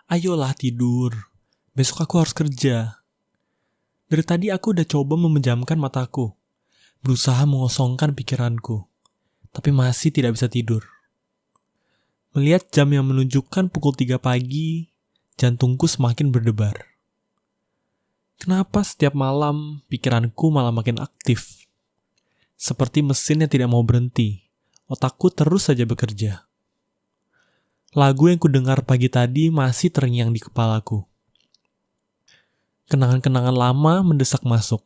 Ayolah tidur. Besok aku harus kerja. Dari tadi aku udah coba memejamkan mataku, berusaha mengosongkan pikiranku, tapi masih tidak bisa tidur. Melihat jam yang menunjukkan pukul 3 pagi, jantungku semakin berdebar. Kenapa setiap malam pikiranku malah makin aktif? Seperti mesin yang tidak mau berhenti, otakku terus saja bekerja. Lagu yang kudengar pagi tadi masih terngiang di kepalaku. Kenangan-kenangan lama mendesak masuk.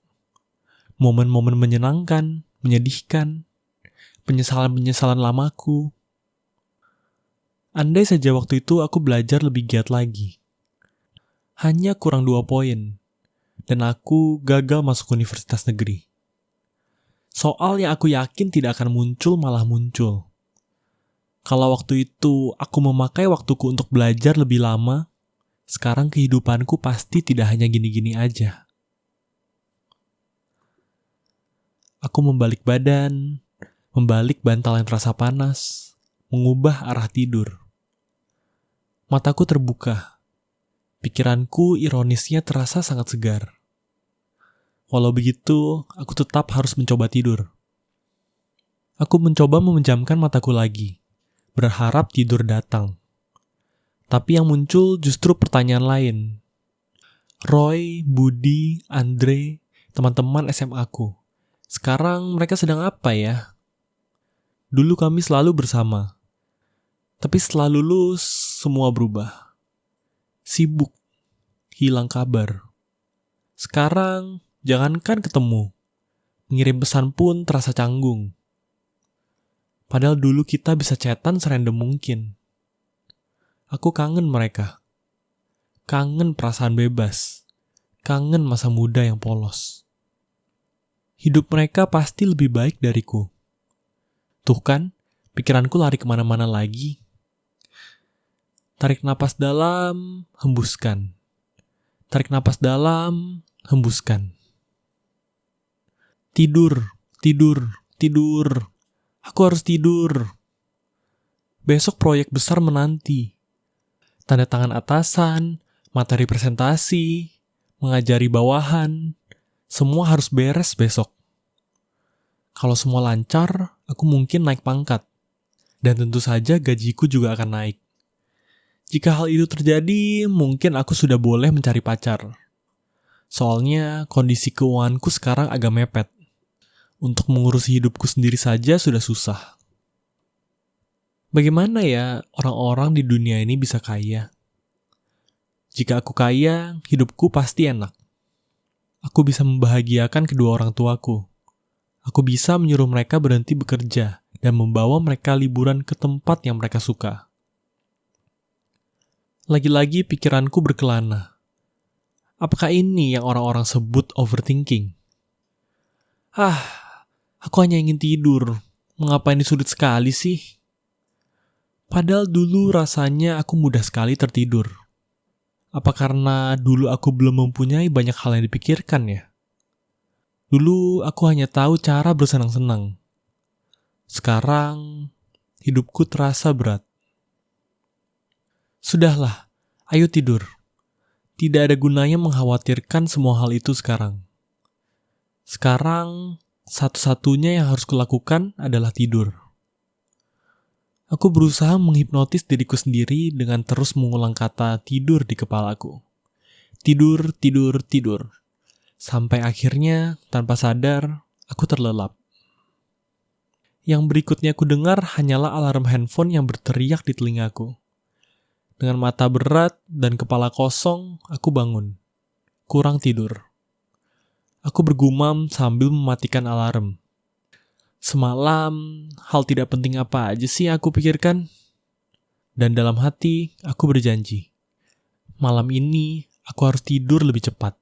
Momen-momen menyenangkan, menyedihkan, penyesalan-penyesalan lamaku. Andai saja waktu itu aku belajar lebih giat lagi. Hanya kurang 2 poin, dan aku gagal masuk universitas negeri. Soal yang aku yakin tidak akan muncul malah muncul. Kalau waktu itu aku memakai waktuku untuk belajar lebih lama, sekarang kehidupanku pasti tidak hanya gini-gini aja. Aku membalik badan, membalik bantal yang terasa panas, mengubah arah tidur. Mataku terbuka. Pikiranku ironisnya terasa sangat segar. Walau begitu, aku tetap harus mencoba tidur. Aku mencoba memejamkan mataku lagi, berharap tidur datang. Tapi yang muncul justru pertanyaan lain. Roy, Budi, Andre, teman-teman SMA-ku. Sekarang mereka sedang apa ya? Dulu kami selalu bersama. Tapi setelah lulus, semua berubah. Sibuk, hilang kabar. Sekarang, jangankan ketemu. Mengirim pesan pun terasa canggung. Padahal dulu kita bisa chatan serandom mungkin. Aku kangen mereka. Kangen perasaan bebas. Kangen masa muda yang polos. Hidup mereka pasti lebih baik dariku. Tuh kan, pikiranku lari kemana-mana lagi. Tarik napas dalam, hembuskan. Tarik napas dalam, hembuskan. Tidur, tidur, tidur. Aku harus tidur. Besok proyek besar menanti. Tanda tangan atasan, materi presentasi, mengajari bawahan, semua harus beres besok. Kalau semua lancar, aku mungkin naik pangkat. Dan tentu saja gajiku juga akan naik. Jika hal itu terjadi, mungkin aku sudah boleh mencari pacar. Soalnya kondisi keuanganku sekarang agak mepet. Untuk mengurusi hidupku sendiri saja sudah susah. Bagaimana ya orang-orang di dunia ini bisa kaya? Jika aku kaya, hidupku pasti enak. Aku bisa membahagiakan kedua orang tuaku. Aku bisa menyuruh mereka berhenti bekerja dan membawa mereka liburan ke tempat yang mereka suka. Lagi-lagi pikiranku berkelana. Apakah ini yang orang-orang sebut overthinking? Aku hanya ingin tidur. Mengapa ini sulit sekali sih? Padahal dulu rasanya aku mudah sekali tertidur. Apa karena dulu aku belum mempunyai banyak hal yang dipikirkan ya? Dulu aku hanya tahu cara bersenang-senang. Sekarang, hidupku terasa berat. Sudahlah, ayo tidur. Tidak ada gunanya mengkhawatirkan semua hal itu sekarang. Sekarang, satu-satunya yang harus kulakukan adalah tidur. Aku berusaha menghipnotis diriku sendiri dengan terus mengulang kata tidur di kepalaku. Tidur, tidur, tidur. Sampai akhirnya, tanpa sadar, aku terlelap. Yang berikutnya aku dengar hanyalah alarm handphone yang berteriak di telingaku. Dengan mata berat dan kepala kosong, aku bangun. Kurang tidur. Aku bergumam sambil mematikan alarm. Semalam, hal tidak penting apa aja sih aku pikirkan? Dan dalam hati, aku berjanji. Malam ini, aku harus tidur lebih cepat.